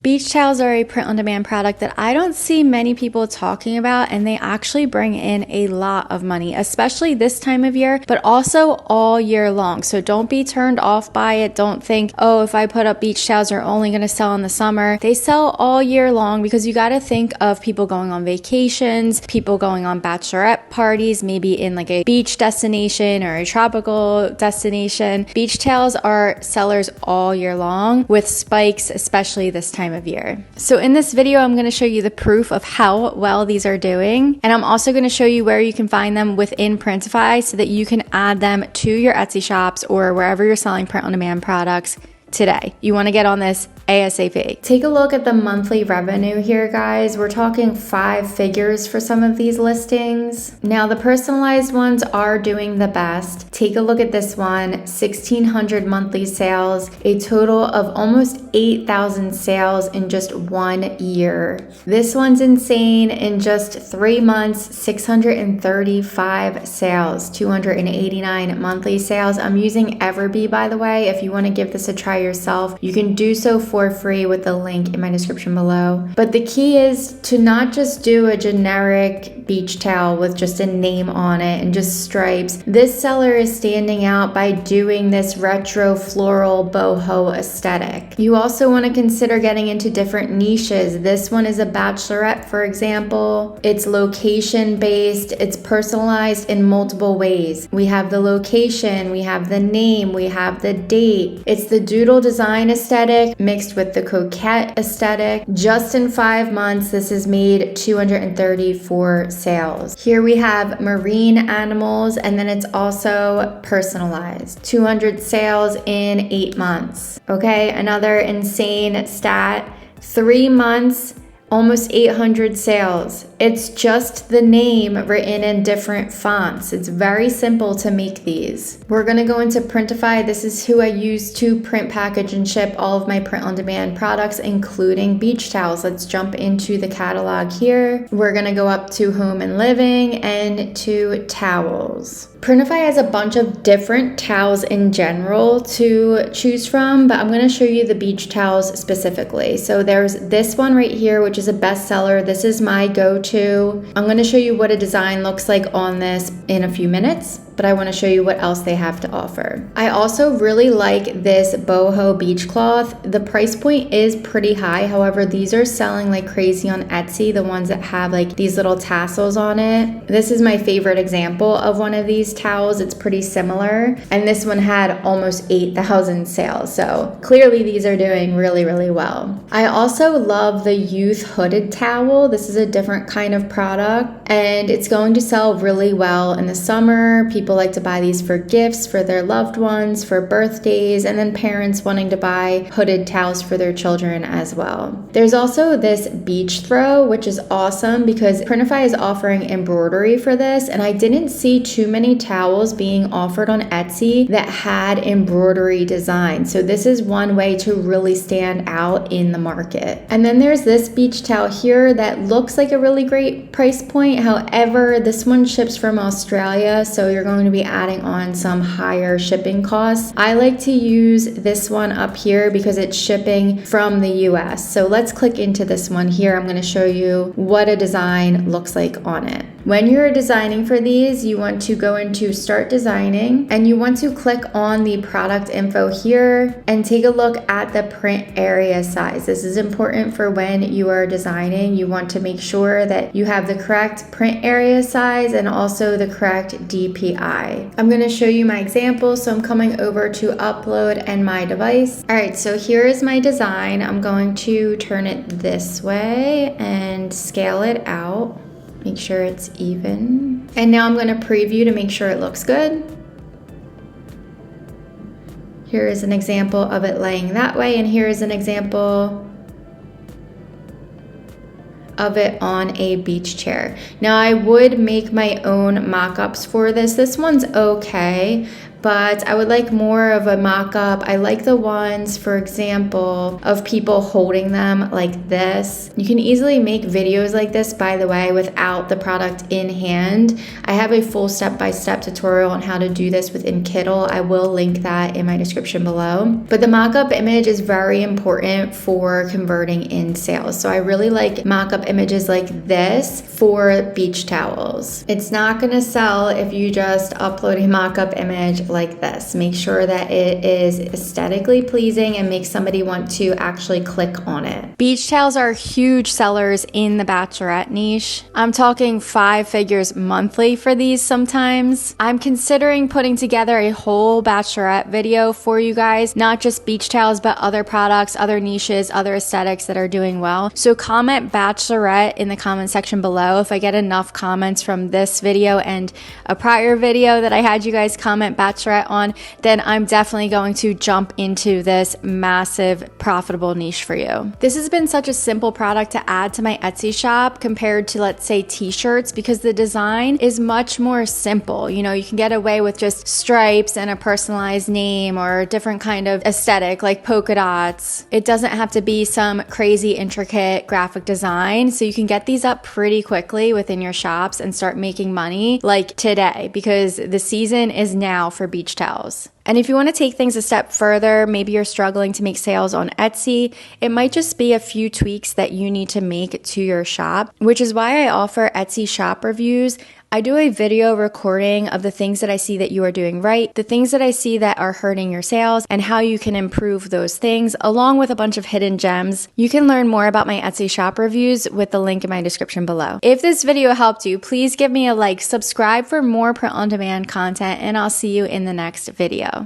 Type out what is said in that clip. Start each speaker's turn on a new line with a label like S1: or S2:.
S1: Beach towels are a print-on-demand product that I don't see many people talking about, and they actually bring in a lot of money, especially this time of year, but also all year long. So don't be turned off by it. Don't think, oh, if I put up beach towels, they're only going to sell in the summer. They sell all year long because you got to think of people going on vacations, people going on bachelorette parties, maybe in like a beach destination or a tropical destination. Beach towels are sellers all year long with spikes, especially this time of year. So in this video, I'm going to show you the proof of how well these are doing. And I'm also going to show you where you can find them within Printify so that you can add them to your Etsy shops or wherever you're selling print-on-demand products today. You want to get on this ASAP. Take a look at the monthly revenue here, guys. We're talking 5 figures for some of these listings. Now, the personalized ones are doing the best. Take a look at this one, 1,600 monthly sales, a total of almost 8,000 sales in just 1 year. This one's insane. In just 3 months, 635 sales, 289 monthly sales. I'm using EVERBEE, by the way. If you want to give this a try yourself, you can do so for free with the link in my description below. But the key is to not just do a generic beach towel with just a name on it and just stripes. This seller is standing out by doing this retro floral boho aesthetic. You also want to consider getting into different niches. This one is a bachelorette, for example. It's location based, it's personalized in multiple ways. We have the location, we have the name, we have the date. It's the doodle design aesthetic mixed with the coquette aesthetic. Just in 5 months, this has made 234 sales. Here we have marine animals, and then it's also personalized. 200 sales in 8 months. Okay, another insane stat. 3 months, almost 800 sales. It's just the name written in different fonts. It's very simple to make these. We're gonna go into Printify. This is who I use to print, package, and ship all of my print-on-demand products, including beach towels. Let's jump into the catalog here. We're gonna go up to home and living and to towels. Printify has a bunch of different towels in general to choose from, but I'm going to show you the beach towels specifically. So there's this one right here, which is a bestseller. This is my go-to. I'm going to show you what a design looks like on this in a few minutes, but I want to show you what else they have to offer. I also really like this boho beach cloth. The price point is pretty high. However, these are selling like crazy on Etsy, the ones that have like these little tassels on it. This is my favorite example of one of these towels. It's pretty similar, and this one had almost 8,000 sales, so clearly these are doing really, really well. I also love the youth hooded towel. This is a different kind of product, and it's going to sell really well in the summer. People like to buy these for gifts for their loved ones, for birthdays, and then parents wanting to buy hooded towels for their children as well. There's also this beach throw, which is awesome because Printify is offering embroidery for this, and I didn't see too many towels being offered on Etsy that had embroidery design. So this is one way to really stand out in the market. And then there's this beach towel here that looks like a really great price point. However, this one ships from Australia, so you're going to be adding on some higher shipping costs. I like to use this one up here because it's shipping from the US. So let's click into this one here. I'm going to show you what a design looks like on it. When you're designing for these, you want to go into Start Designing, and you want to click on the product info here and take a look at the print area size. This is important for when you are designing. You want to make sure that you have the correct print area size and also the correct DPI. I'm going to show you my example. So I'm coming over to Upload and My Device. All right, so here is my design. I'm going to turn it this way and scale it out. Make sure it's even. And now I'm going to preview to make sure it looks good. Here is an example of it laying that way, and here is an example of it on a beach chair. Now I would make my own mock-ups for this. This one's okay, but I would like more of a mock-up. I like the ones, for example, of people holding them like this. You can easily make videos like this, by the way, without the product in hand. I have a full step-by-step tutorial on how to do this within Kittl. I will link that in my description below. But the mock-up image is very important for converting in sales. So I really like mock-up images like this for beach towels. It's not gonna sell if you just upload a mock-up image like this. Make sure that it is aesthetically pleasing and makes somebody want to actually click on it. Beach towels are huge sellers in the bachelorette niche. I'm talking 5 figures monthly for these sometimes. I'm considering putting together a whole bachelorette video for you guys, not just beach towels, but other products, other niches, other aesthetics that are doing well. So comment bachelorette in the comment section below. If I get enough comments from this video and a prior video that I had you guys comment bachelorette on, then I'm definitely going to jump into this massive profitable niche for you. This has been such a simple product to add to my Etsy shop compared to, let's say, t-shirts, because the design is much more simple. You know, you can get away with just stripes and a personalized name or a different kind of aesthetic like polka dots. It doesn't have to be some crazy intricate graphic design. So you can get these up pretty quickly within your shops and start making money like today, because the season is now for beach towels. And if you want to take things a step further, maybe you're struggling to make sales on Etsy, it might just be a few tweaks that you need to make to your shop, which is why I offer Etsy shop reviews. I do a video recording of the things that I see that you are doing right, the things that I see that are hurting your sales, and how you can improve those things, along with a bunch of hidden gems. You can learn more about my Etsy shop reviews with the link in my description below. If this video helped you, please give me a like, subscribe for more print-on-demand content, and I'll see you in the next video.